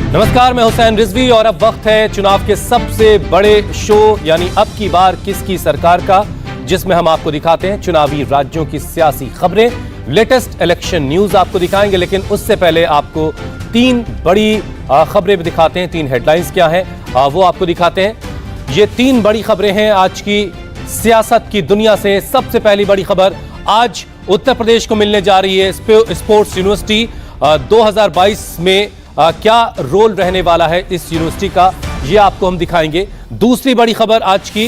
नमस्कार, मैं हुसैन रिजवी और अब वक्त है चुनाव के सबसे बड़े शो यानी अब की बार किसकी सरकार का, जिसमें हम आपको दिखाते हैं चुनावी राज्यों की सियासी खबरें, लेटेस्ट इलेक्शन न्यूज आपको दिखाएंगे। लेकिन उससे पहले आपको तीन बड़ी खबरें भी दिखाते हैं। तीन हेडलाइंस क्या हैं वो आपको दिखाते हैं। ये तीन बड़ी खबरें हैं आज की सियासत की दुनिया से। सबसे पहली बड़ी खबर आज उत्तर प्रदेश को मिलने जा रही है। स्पोर्ट्स यूनिवर्सिटी 2022 में क्या रोल रहने वाला है इस यूनिवर्सिटी का, ये आपको हम दिखाएंगे। दूसरी बड़ी खबर आज की,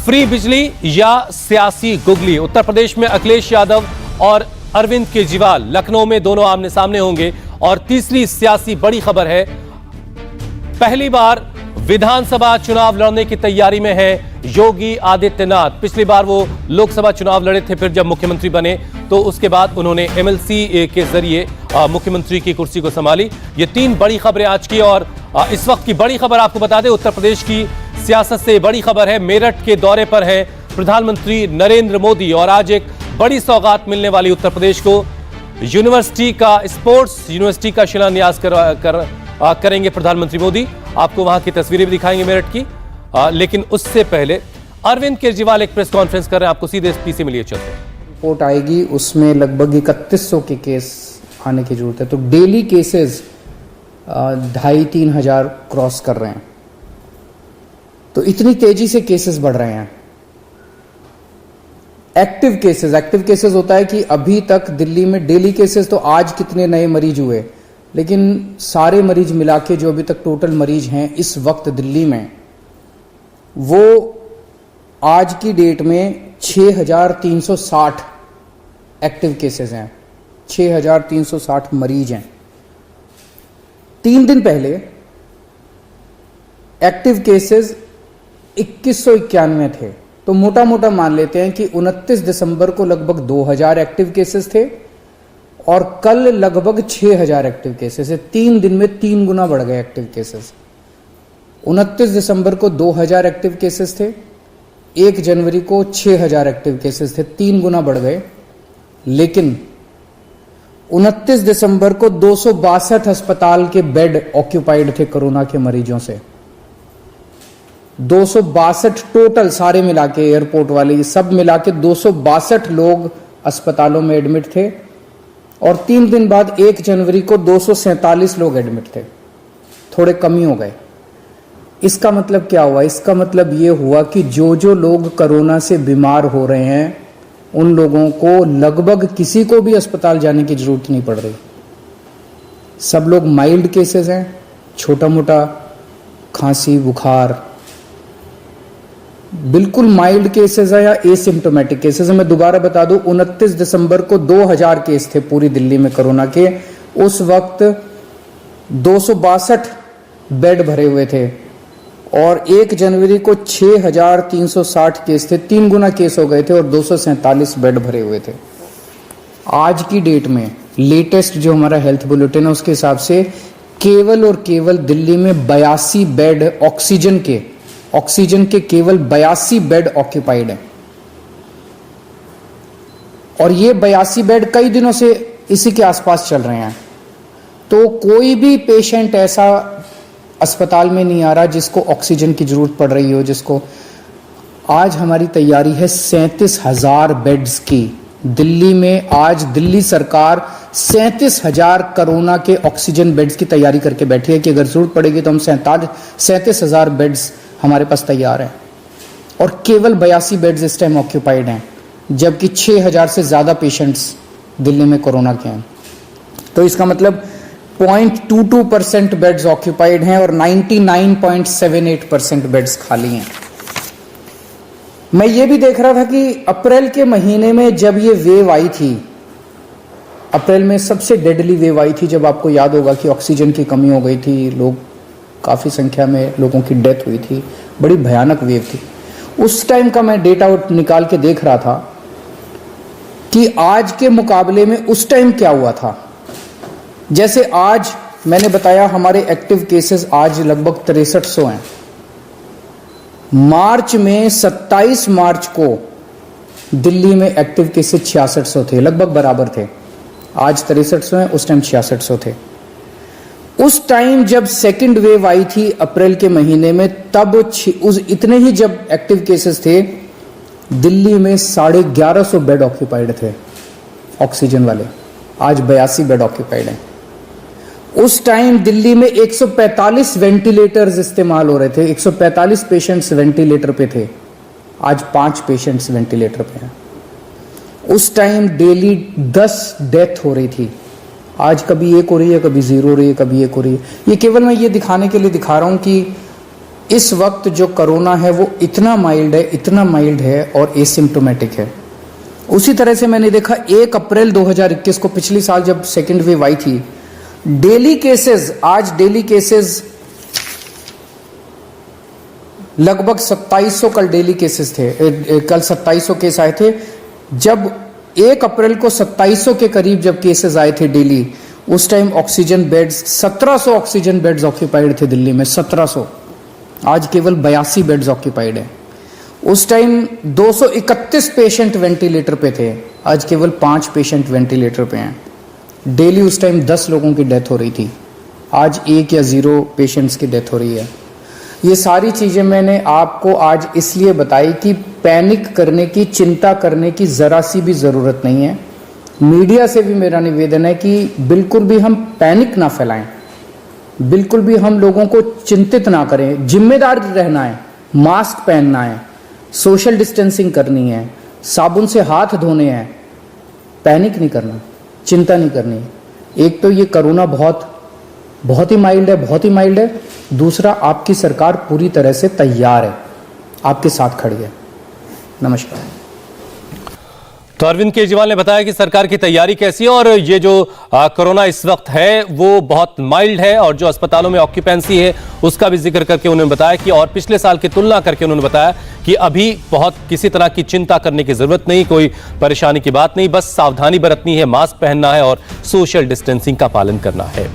फ्री बिजली या सियासी गुगली। उत्तर प्रदेश में अखिलेश यादव और अरविंद केजरीवाल लखनऊ में दोनों आमने सामने होंगे। और तीसरी सियासी बड़ी खबर है, पहली बार विधानसभा चुनाव लड़ने की तैयारी में है योगी आदित्यनाथ। पिछली बार वो लोकसभा चुनाव लड़े थे, फिर जब मुख्यमंत्री बने तो उसके बाद उन्होंने एमएलसी के जरिए मुख्यमंत्री की कुर्सी को संभाली। ये तीन बड़ी खबरें आज की। और इस वक्त की बड़ी खबर आपको बता दें, उत्तर प्रदेश की सियासत से बड़ी खबर है। मेरठ के दौरे पर है प्रधानमंत्री नरेंद्र मोदी और आज एक बड़ी सौगात मिलने वाली उत्तर प्रदेश को। यूनिवर्सिटी का, स्पोर्ट्स यूनिवर्सिटी का शिलान्यास करेंगे प्रधानमंत्री मोदी। आपको वहां की तस्वीरें भी दिखाएंगे मेरठ की। लेकिन उससे पहले अरविंद केजरीवाल एक प्रेस कॉन्फ्रेंस कर रहे हैं, आपको सीधे एसपी से मिलिए। चलते हैं। रिपोर्ट आएगी, उसमें लगभग 3100 के केस आने की जरूरत है। तो डेली केसेस 2500-3000 हजार क्रॉस कर रहे हैं। तो इतनी तेजी से केसेस बढ़ रहे हैं। एक्टिव केसेस होता है कि अभी तक दिल्ली में डेली केसेस, तो आज कितने नए मरीज हुए, लेकिन सारे मरीज मिला के जो अभी तक टोटल मरीज हैं इस वक्त दिल्ली में, वो आज की डेट में 6360 एक्टिव केसेस हैं, 6360 मरीज हैं। 3 दिन पहले एक्टिव केसेस 2191 थे। तो मोटा मोटा मान लेते हैं कि 29 दिसंबर को लगभग 2000 एक्टिव केसेस थे और कल लगभग 6000 एक्टिव केसेस है। 3 दिन में 3 गुना बढ़ गए एक्टिव केसेस। 29 दिसंबर को 2000 एक्टिव केसेस थे, 1 जनवरी को 6000 एक्टिव केसेस थे, 3 गुना बढ़ गए। लेकिन 29 दिसंबर को 262 अस्पताल के बेड ऑक्यूपाइड थे कोरोना के मरीजों से। 262 टोटल, सारे मिला के, एयरपोर्ट वाले सब मिला के 262 लोग अस्पतालों में एडमिट थे। और 3 दिन बाद 1 जनवरी को 247 लोग एडमिट थे, थोड़े कमी हो गए। इसका मतलब क्या हुआ? इसका मतलब ये हुआ कि जो लोग कोरोना से बीमार हो रहे हैं उन लोगों को लगभग किसी को भी अस्पताल जाने की जरूरत नहीं पड़ रही। सब लोग माइल्ड केसेस हैं, छोटा मोटा खांसी बुखार, बिल्कुल माइल्ड केसेस है या एसिम्टोमेटिक केसेस है। मैं दोबारा बता दूं, 29 दिसंबर को 2000 केस थे पूरी दिल्ली में कोरोना के। उस वक्त 262 बेड भरे हुए थे और 1 जनवरी को 6360 केस थे, 3 गुना केस हो गए थे और 247 बेड भरे हुए थे। आज की डेट में लेटेस्ट जो हमारा हेल्थ बुलेटिन है उसके हिसाब से केवल और केवल दिल्ली में 82 बेड ऑक्सीजन के केवल 82 बेड ऑक्यूपाइड हैं। और ये 82 बेड कई दिनों से इसी के आसपास चल रहे हैं। तो कोई भी पेशेंट ऐसा अस्पताल में नहीं आ रहा जिसको ऑक्सीजन की जरूरत पड़ रही हो, जिसको। आज हमारी तैयारी है 37,000 बेड्स की। दिल्ली में आज दिल्ली सरकार 37,000 कोरोना के ऑक्सीजन बेड्स की तैयारी करके बैठी है कि अगर जरूरत पड़ेगी तो हम 37,000 बेड्स हमारे पास तैयार हैं। और केवल 82 बेड्स इस टाइम ऑक्यूपाइड हैं, जबकि 6000 से ज्यादा पेशेंट्स दिल्ली में कोरोना के हैं। तो इसका मतलब 0.22% बेड्स ऑक्यूपाइड हैं और 99.78% बेड्स खाली हैं। मैं ये भी देख रहा था कि अप्रैल के महीने में जब ये वेव आई थी, अप्रैल में सबसे डेडली वेव आई थी, जब आपको याद होगा कि ऑक्सीजन की कमी हो गई थी, लोग काफी संख्या में लोगों की डेथ हुई थी, बड़ी भयानक वेव थी। उस टाइम का मैं डेटा निकाल के देख रहा था कि आज के मुकाबले में उस टाइम क्या हुआ था। जैसे आज मैंने बताया हमारे एक्टिव केसेस आज लगभग 6300 हैं। मार्च में 27 मार्च को दिल्ली में एक्टिव केसेस 6600 थे, लगभग बराबर थे। आज 6300 हैं, उस टाइम 6600 थे। उस टाइम जब सेकंड वेव आई थी अप्रैल के महीने में, तब उस इतने ही जब एक्टिव केसेस थे, दिल्ली में 1150 बेड ऑक्यूपाइड थे ऑक्सीजन वाले। आज 82 बेड ऑक्यूपाइड हैं। उस टाइम दिल्ली में 145 वेंटिलेटर्स इस्तेमाल हो रहे थे, 145 पेशेंट्स वेंटिलेटर पे थे। आज 5 पेशेंट्स वेंटिलेटर पे हैं। उस टाइम डेली 10 डेथ हो रही थी। आज कभी 1 हो रही है, कभी 0 हो रही है, कभी 1 हो रही है। ये केवल मैं ये दिखाने के लिए दिखा रहा हूं कि इस वक्त जो कोरोना है वो इतना माइल्ड है और एसिम्प्टोमेटिक है। उसी तरह से मैंने देखा 1 अप्रैल 2021 को, पिछले साल जब सेकेंड वेव आई थी, डेली केसेस, आज डेली केसेस लगभग 2700, कल डेली केसेस थे, कल 2700 केस आए थे। जब 1 अप्रैल को 2700 के करीब जब केसेस आए थे डेली, उस time oxygen beds 1700 oxygen beds occupied थे दिल्ली में, 1700। आज केवल 82 बेड्स ऑक्यूपाइड है। उस टाइम 231 पेशेंट वेंटिलेटर पे थे, आज केवल 5 पेशेंट वेंटिलेटर पे हैं। डेली उस टाइम 10 लोगों की डेथ हो रही थी, आज 1 या 0 पेशेंट्स की डेथ हो रही है। ये सारी चीज़ें मैंने आपको आज इसलिए बताई कि पैनिक करने की, चिंता करने की ज़रा सी भी ज़रूरत नहीं है। मीडिया से भी मेरा निवेदन है कि बिल्कुल भी हम पैनिक ना फैलाएं, बिल्कुल भी हम लोगों को चिंतित ना करें। जिम्मेदार रहना है, मास्क पहनना है, सोशल डिस्टेंसिंग करनी है, साबुन से हाथ धोने हैं, पैनिक नहीं करना, चिंता नहीं करनी। एक तो ये कोरोना बहुत ही माइल्ड है। दूसरा, आपकी सरकार पूरी तरह से तैयार है, आपके साथ खड़ी है। नमस्कार। तो अरविंद केजरीवाल ने बताया कि सरकार की तैयारी कैसी है और ये जो कोरोना इस वक्त है वो बहुत माइल्ड है, और जो अस्पतालों में ऑक्यूपेंसी है उसका भी जिक्र करके उन्होंने बताया कि, और पिछले साल की तुलना करके उन्होंने बताया कि अभी बहुत किसी तरह की चिंता करने की जरूरत नहीं, कोई परेशानी की बात नहीं, बस सावधानी बरतनी है, मास्क पहनना है और सोशल डिस्टेंसिंग का पालन करना है।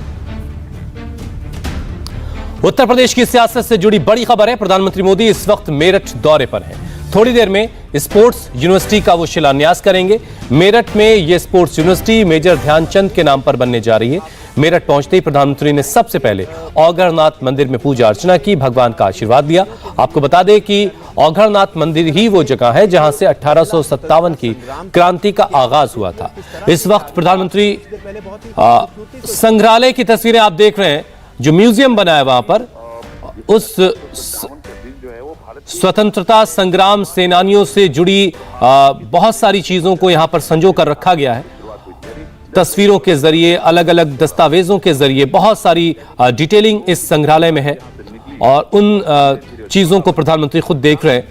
उत्तर प्रदेश की सियासत से जुड़ी बड़ी खबर है। प्रधानमंत्री मोदी इस वक्त मेरठ दौरे पर हैं। थोड़ी देर में स्पोर्ट्स यूनिवर्सिटी का वो शिलान्यास करेंगे। मेरठ में यह स्पोर्ट्स यूनिवर्सिटी मेजर ध्यानचंद के नाम पर बनने जा रही है। मेरठ पहुंचते ही प्रधानमंत्री ने सबसे पहले औघड़नाथ मंदिर में पूजा अर्चना की, भगवान का आशीर्वाद लिया। आपको बता दें कि औघड़नाथ मंदिर ही वो जगह है जहां से 1857 की क्रांति का आगाज हुआ था। इस वक्त प्रधानमंत्री संग्रहालय की तस्वीरें आप देख रहे हैं, जो म्यूजियम बना है वहां पर, उस स्वतंत्रता संग्राम सेनानियों से जुड़ी बहुत सारी चीजों को यहां पर संजो कर रखा गया है। तस्वीरों के जरिए, अलग अलग दस्तावेजों के जरिए बहुत सारी डिटेलिंग इस संग्रहालय में है, और उन चीजों को प्रधानमंत्री खुद देख रहे हैं।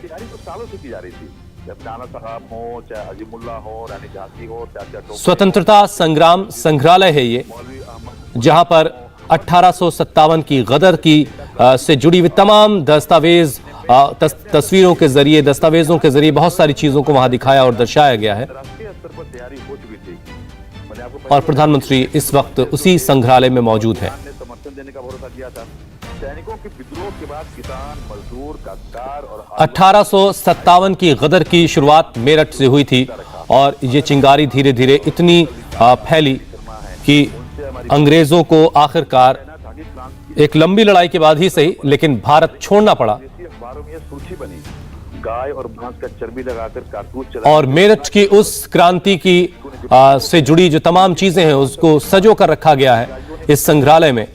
स्वतंत्रता संग्राम संग्रहालय है ये, जहां पर 1857 की गदर की से जुड़ी हुई तमाम दस्तावेज, तस्वीरों के जरिए, दस्तावेजों के जरिए बहुत सारी चीजों को वहां दिखाया और दर्शाया गया है। और प्रधानमंत्री इस वक्त उसी संग्रहालय में मौजूद हैं। समर्थन देने का भरोसा दिया था। सैनिकों के विद्रोह के बाद किसान, मजदूर, काश्तकार और 1857 की गदर की शुरुआत मेरठ से हुई थी, और ये चिंगारी धीरे धीरे इतनी फैली कि अंग्रेजों को आखिरकार एक लंबी लड़ाई के बाद ही सही, लेकिन भारत छोड़ना पड़ा। गाय और भैंस का चर्बी लगाकर कारतूस चला, और मेरठ की उस क्रांति की से जुड़ी जो तमाम चीजें हैं उसको सजो कर रखा गया है इस संग्रहालय में,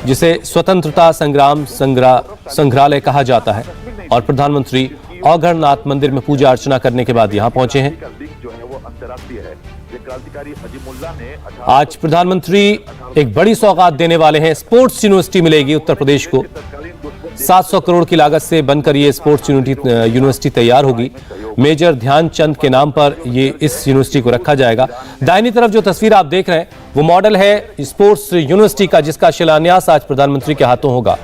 जिसे स्वतंत्रता संग्राम संग्रहालय कहा जाता है। और प्रधानमंत्री औघड़नाथ मंदिर में पूजा अर्चना करने के बाद यहां पहुंचे हैं। आज प्रधानमंत्री एक बड़ी सौगात देने वाले हैं। स्पोर्ट्स यूनिवर्सिटी मिलेगी उत्तर प्रदेश को। 700 करोड़ की लागत से बनकर ये स्पोर्ट्स यूनिवर्सिटी तैयार होगी। मेजर ध्यानचंद के नाम पर ये इस यूनिवर्सिटी को रखा जाएगा। दाहिनी तरफ जो तस्वीर आप देख रहे हैं वो मॉडल है स्पोर्ट्स यूनिवर्सिटी का, जिसका शिलान्यास आज प्रधानमंत्री के हाथों होगा।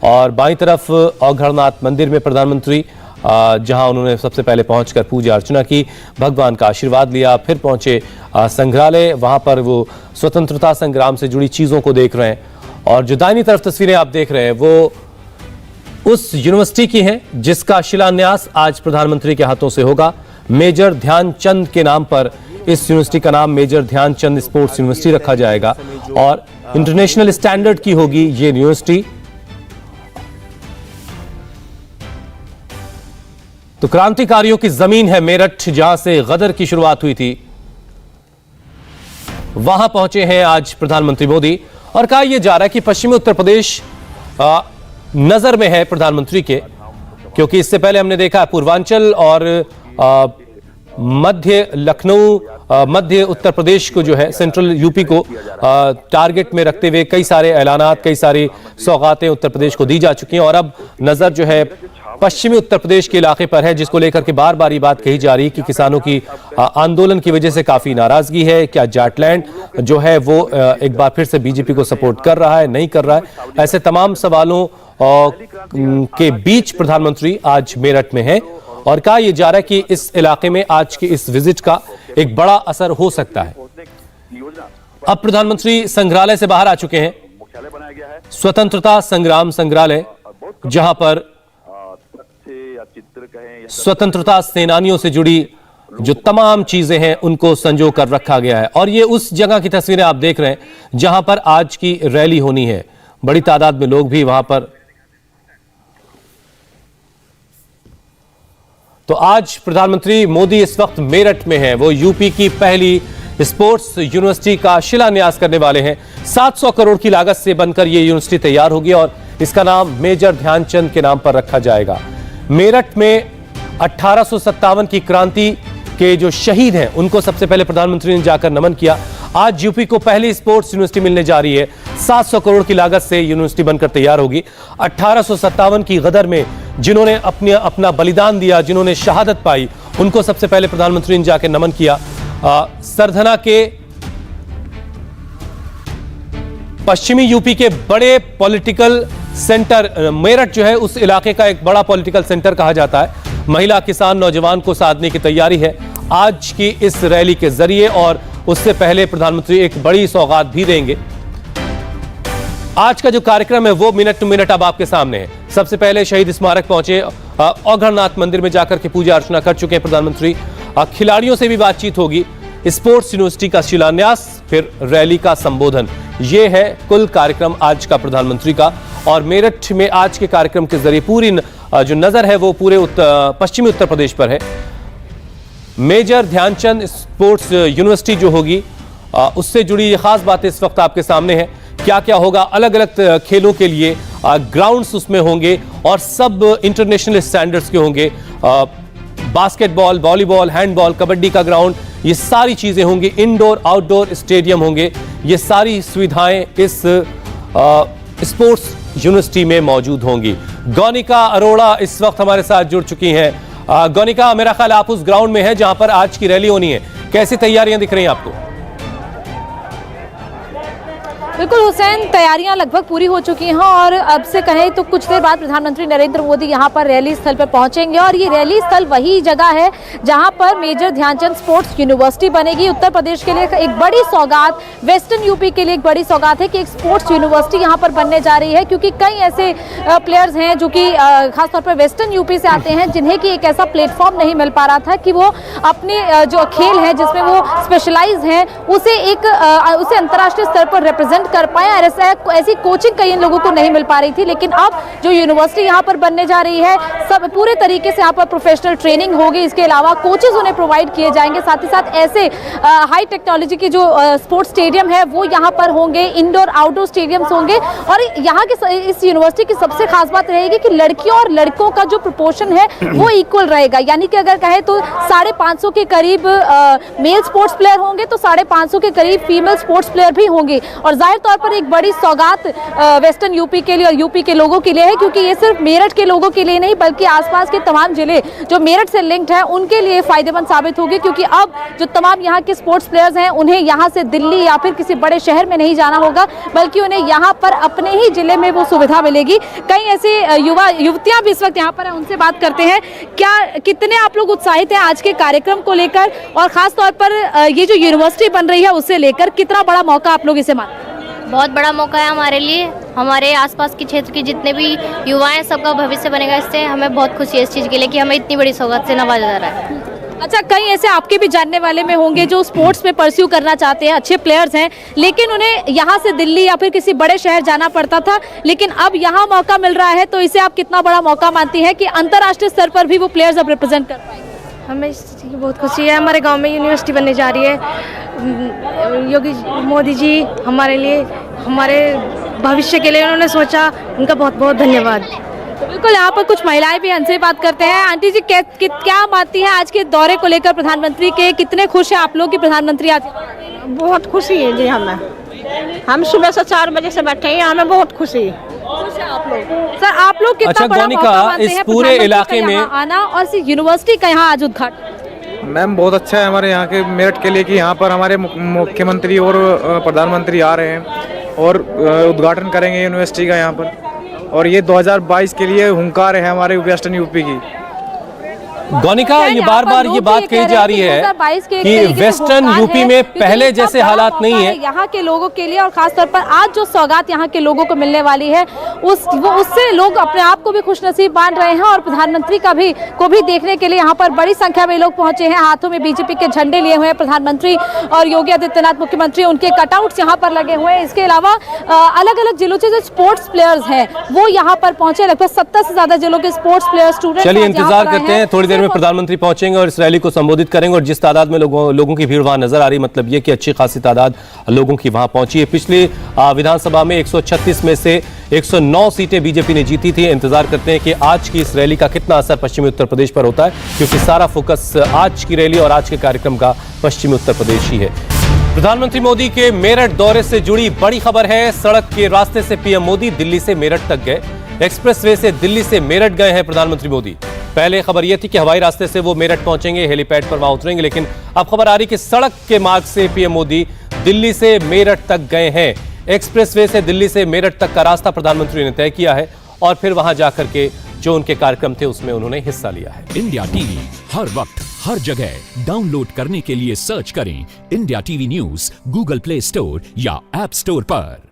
और बाईं तरफ औघड़नाथ मंदिर में प्रधानमंत्री, जहां उन्होंने सबसे पहले पहुंचकर पूजा अर्चना की, भगवान का आशीर्वाद लिया, फिर पहुंचे संग्रहालय, वहां पर वो स्वतंत्रता संग्राम से जुड़ी चीजों को देख रहे हैं। और जो दाहिनी तरफ तस्वीरें आप देख रहे हैं वो उस यूनिवर्सिटी की हैं जिसका शिलान्यास आज प्रधानमंत्री के हाथों से होगा। मेजर ध्यानचंद के नाम पर इस यूनिवर्सिटी का नाम मेजर ध्यानचंद स्पोर्ट्स यूनिवर्सिटी रखा जाएगा। और इंटरनेशनल स्टैंडर्ड की होगी ये यूनिवर्सिटी। तो क्रांतिकारियों की जमीन है मेरठ, जहां से गदर की शुरुआत हुई थी। वहां पहुंचे हैं आज प्रधानमंत्री मोदी और कहा यह जा रहा है कि पश्चिमी उत्तर प्रदेश नजर में है प्रधानमंत्री के, क्योंकि इससे पहले हमने देखा पूर्वांचल और मध्य लखनऊ, मध्य उत्तर प्रदेश को जो है सेंट्रल यूपी को टारगेट में रखते हुए कई सारे ऐलानात, कई सारी सौगातें उत्तर प्रदेश को दी जा चुकी हैं। और अब नजर जो है पश्चिमी उत्तर प्रदेश के इलाके पर है, जिसको लेकर के बार बार ये बात कही जा रही है कि किसानों की आंदोलन की वजह से काफी नाराजगी है। क्या जाटलैंड जो है वो एक बार फिर से बीजेपी को सपोर्ट कर रहा है, नहीं कर रहा है? ऐसे तमाम सवालों के बीच प्रधानमंत्री आज मेरठ में है और कहा यह जा रहा है कि इस इलाके में आज की इस विजिट का एक बड़ा असर हो सकता है। अब प्रधानमंत्री संग्रहालय से बाहर आ चुके हैं, स्वतंत्रता संग्राम संग्रहालय, जहां पर स्वतंत्रता सेनानियों से जुड़ी जो तमाम चीजें हैं उनको संजो कर रखा गया है। और ये उस जगह की तस्वीरें आप देख रहे हैं जहां पर आज की रैली होनी है। बड़ी तादाद में लोग भी वहां पर। तो आज प्रधानमंत्री मोदी इस वक्त मेरठ में हैं। वो यूपी की पहली स्पोर्ट्स यूनिवर्सिटी का शिलान्यास करने वाले हैं। 700 करोड़ की लागत से बनकर यह यूनिवर्सिटी तैयार होगी और इसका नाम मेजर ध्यानचंद के नाम पर रखा जाएगा। मेरठ में 1857 की क्रांति के जो शहीद हैं उनको सबसे पहले प्रधानमंत्री ने जाकर नमन किया। आज यूपी को पहली स्पोर्ट्स यूनिवर्सिटी मिलने जा रही है। 700 करोड़ की लागत से यूनिवर्सिटी बनकर तैयार होगी। 1857 की गदर में जिन्होंने अपना बलिदान दिया, जिन्होंने शहादत पाई, उनको सबसे पहले प्रधानमंत्री ने जाकर नमन किया। सरधना के पश्चिमी यूपी के बड़े पॉलिटिकल सेंटर मेरठ जो है उस इलाके का एक बड़ा पॉलिटिकल सेंटर कहा जाता है। महिला, किसान, नौजवान को साधने की तैयारी है आज की इस रैली के जरिए। और उससे पहले प्रधानमंत्री एक बड़ी सौगात भी देंगे। आज का जो कार्यक्रम है वो मिनट टू मिनट अब आपके सामने है। सबसे पहले शहीद स्मारक पहुंचे, औघड़नाथ मंदिर में जाकर के पूजा अर्चना कर चुके हैं प्रधानमंत्री। खिलाड़ियों से भी बातचीत होगी, स्पोर्ट्स यूनिवर्सिटी का शिलान्यास, फिर रैली का संबोधन। यह है कुल कार्यक्रम आज का प्रधानमंत्री का। और मेरठ में आज के कार्यक्रम के जरिए पूरी जो नजर है वो पूरे पश्चिमी उत्तर प्रदेश पर है। मेजर ध्यानचंद स्पोर्ट्स यूनिवर्सिटी जो होगी उससे जुड़ी ये खास बातें इस वक्त आपके सामने है। क्या क्या होगा, अलग अलग खेलों के लिए ग्राउंड्स उसमें होंगे और सब इंटरनेशनल स्टैंडर्ड्स के होंगे। बास्केटबॉल, वॉलीबॉल, हैंडबॉल, कबड्डी का ग्राउंड, ये सारी चीजें होंगी। इंडोर आउटडोर स्टेडियम होंगे। ये सारी सुविधाएं इस स्पोर्ट्स यूनिवर्सिटी में मौजूद होंगी। गौनिका अरोड़ा इस वक्त हमारे साथ जुड़ चुकी हैं। गौनिका, मेरा ख्याल आप उस ग्राउंड में है जहां पर आज की रैली होनी है। कैसी तैयारियां दिख रही हैं आपको? बिल्कुल हुसैन, तैयारियां लगभग पूरी हो चुकी हैं और अब से कहें तो कुछ देर बाद प्रधानमंत्री नरेंद्र मोदी यहां पर रैली स्थल पर पहुंचेंगे। और ये रैली स्थल वही जगह है जहां पर मेजर ध्यानचंद स्पोर्ट्स यूनिवर्सिटी बनेगी। उत्तर प्रदेश के लिए एक बड़ी सौगात, वेस्टर्न यूपी के लिए एक बड़ी सौगात है कि एक स्पोर्ट्स यूनिवर्सिटी यहां पर बनने जा रही है। क्योंकि कई ऐसे प्लेयर्स हैं जो कि खासतौर पर वेस्टर्न यूपी से आते हैं, जिन्हें कि एक ऐसा प्लेटफॉर्म नहीं मिल पा रहा था कि वो अपने जो खेल है जिसमें वो स्पेशलाइज हैं उसे अंतर्राष्ट्रीय स्तर पर रिप्रेजेंट कर पाए। ऐसी कोचिंग कई लोगों को नहीं मिल पा रही थी, लेकिन अब जो यूनिवर्सिटी यहाँ पर बनने जा रही है, सब पूरे तरीके से यहाँ पर प्रोफेशनल ट्रेनिंग होगी। इसके अलावा कोचेज उन्हें प्रोवाइड किए जाएंगे। साथ ही साथ ऐसे हाई टेक्नोलॉजी के जो स्पोर्ट्स स्टेडियम है वो यहाँ पर होंगे, इंडोर आउटडोर स्टेडियम्स होंगे। और यहाँ के इस यूनिवर्सिटी की सबसे खास बात रहेगी कि लड़कियों और लड़कों का जो प्रोपोर्शन है वो इक्वल रहेगा। यानी कि अगर कहे तो 550 के करीब मेल स्पोर्ट्स प्लेयर होंगे तो 550 के करीब फीमेल स्पोर्ट्स प्लेयर भी होंगे। और जाहिर तौर पर एक बड़ी सौगात वेस्टर्न यूपी के लिए और यूपी के लोगों के लिए है, क्योंकि ये सिर्फ मेरठ के लोगों के लिए नहीं बल्कि आसपास के तमाम जिले जो मेरठ से लिंक्ड हैं उनके लिए फायदेमंद साबित होगी। क्योंकि अब जो तमाम यहाँ के स्पोर्ट्स प्लेयर्स हैं उन्हें यहाँ से दिल्ली या फिर किसी बड़े शहर में नहीं जाना होगा, बल्कि उन्हें यहाँ पर अपने ही जिले में वो सुविधा मिलेगी। कई ऐसे युवतियां भी इस वक्त यहाँ पर हैं, उनसे बात करते हैं। कितने आप लोग उत्साहित हैं आज के कार्यक्रम को लेकर, और खास तौर पर ये जो यूनिवर्सिटी बन रही है उससे लेकर कितना बड़ा मौका आप लोग इसे मानते हैं? बहुत बड़ा मौका है हमारे लिए। हमारे आसपास के क्षेत्र के जितने भी युवा हैं सबका भविष्य बनेगा इससे। हमें बहुत खुशी है इस चीज़ के लिए कि हमें इतनी बड़ी सौगात से नवाजा जा रहा है। अच्छा, कई ऐसे आपके भी जानने वाले में होंगे जो स्पोर्ट्स में परस्यू करना चाहते हैं, अच्छे प्लेयर्स हैं, लेकिन उन्हें यहाँ से दिल्ली या फिर किसी बड़े शहर जाना पड़ता था, लेकिन अब यहाँ मौका मिल रहा है, तो इसे आप कितना बड़ा मौका मानती हैं कि अंतर्राष्ट्रीय स्तर पर भी वो प्लेयर्स अब रिप्रेजेंट कर पाएंगे? हमें इस चीज़ की बहुत खुशी है। हमारे गांव में यूनिवर्सिटी बनने जा रही है। योगी मोदी जी हमारे लिए, हमारे भविष्य के लिए उन्होंने सोचा, उनका बहुत बहुत धन्यवाद। तो बिल्कुल, यहाँ पर कुछ महिलाएं भी हमसे बात करते हैं। आंटी जी, क्या मानती हैं आज के दौरे को लेकर प्रधानमंत्री के? कितने खुश हैं आप लोग कि प्रधानमंत्री आज? बहुत खुशी है जी हमें। हम सुबह से 4 बजे से बैठे हैं, हमें बहुत खुशी है। खुश हैं आप लोग? सर, आप लोग कितना अच्छा, बड़ा गौनिका, मौका मानते इस हैं पूरे प्रधानमंत्री इलाके का में यहाँ आना और इस यूनिवर्सिटी का यहाँ आज उद्घाटन? मैम बहुत अच्छा है हमारे यहाँ के मेरठ के लिए कि यहाँ पर हमारे मुख्यमंत्री और प्रधानमंत्री आ रहे हैं और उद्घाटन करेंगे यूनिवर्सिटी का यहाँ पर। और ये 2022 के लिए हुंकार है हमारे वेस्टर्न यूपी की। गौनिका, ये बार बार ये बात कही जा रही है कि वेस्टर्न यूपी में पहले जैसे हालात नहीं है यहाँ के लोगों के लिए, और खासतौर पर आज जो सौगात यहाँ के लोगों को मिलने वाली है उससे लोग अपने आप को भी खुशनसीब मान रहे हैं। और प्रधानमंत्री को भी देखने के लिए यहाँ पर बड़ी संख्या में लोग पहुंचे हैं। हाथों में बीजेपी के झंडे लिए हुए हैं प्रधानमंत्री और योगी आदित्यनाथ मुख्यमंत्री, उनके कटआउट्स यहाँ पर लगे हुए हैं। इसके अलावा अलग अलग जिलों से जो स्पोर्ट्स प्लेयर्स हैं वो यहाँ पर पहुंचे। लगभग 70 से ज्यादा जिलों के स्पोर्ट्स प्लेयर्स, स्टूडेंट्स। चलिए इंतजार करते हैं, थोड़ी देर में प्रधानमंत्री पहुंचेंगे और इस रैली को संबोधित करेंगे। और जिस तादाद में लोगों की भीड़ वहां नजर आ रही, मतलब ये कि अच्छी खासी तादाद लोगों की वहां पहुंची है। पिछली विधानसभा में 136 में से 109 सीटें बीजेपी ने जीती थी। इंतजार करते हैं कि आज की इस रैली का कितना असर पश्चिमी उत्तर प्रदेश पर होता है, क्योंकि सारा फोकस आज की रैली और आज के कार्यक्रम का पश्चिमी उत्तर प्रदेश ही है। प्रधानमंत्री मोदी के मेरठ दौरे से जुड़ी बड़ी खबर है। सड़क के रास्ते से पीएम मोदी दिल्ली से मेरठ तक गए। एक्सप्रेसवे से दिल्ली से मेरठ गए हैं प्रधानमंत्री मोदी। पहले खबर यह थी कि हवाई रास्ते से वो मेरठ पहुंचेंगे, हेलीपैड पर वहां उतरेंगे, लेकिन अब खबर आ रही कि सड़क के मार्ग से पीएम मोदी दिल्ली से मेरठ तक गए हैं। एक्सप्रेसवे से दिल्ली से मेरठ तक का रास्ता प्रधानमंत्री ने तय किया है और फिर वहां जाकर के जो उनके कार्यक्रम थे उसमें उन्होंने हिस्सा लिया है। इंडिया टीवी हर वक्त हर जगह डाउनलोड करने के लिए सर्च करें India TV news Google play store या ऐप स्टोर पर।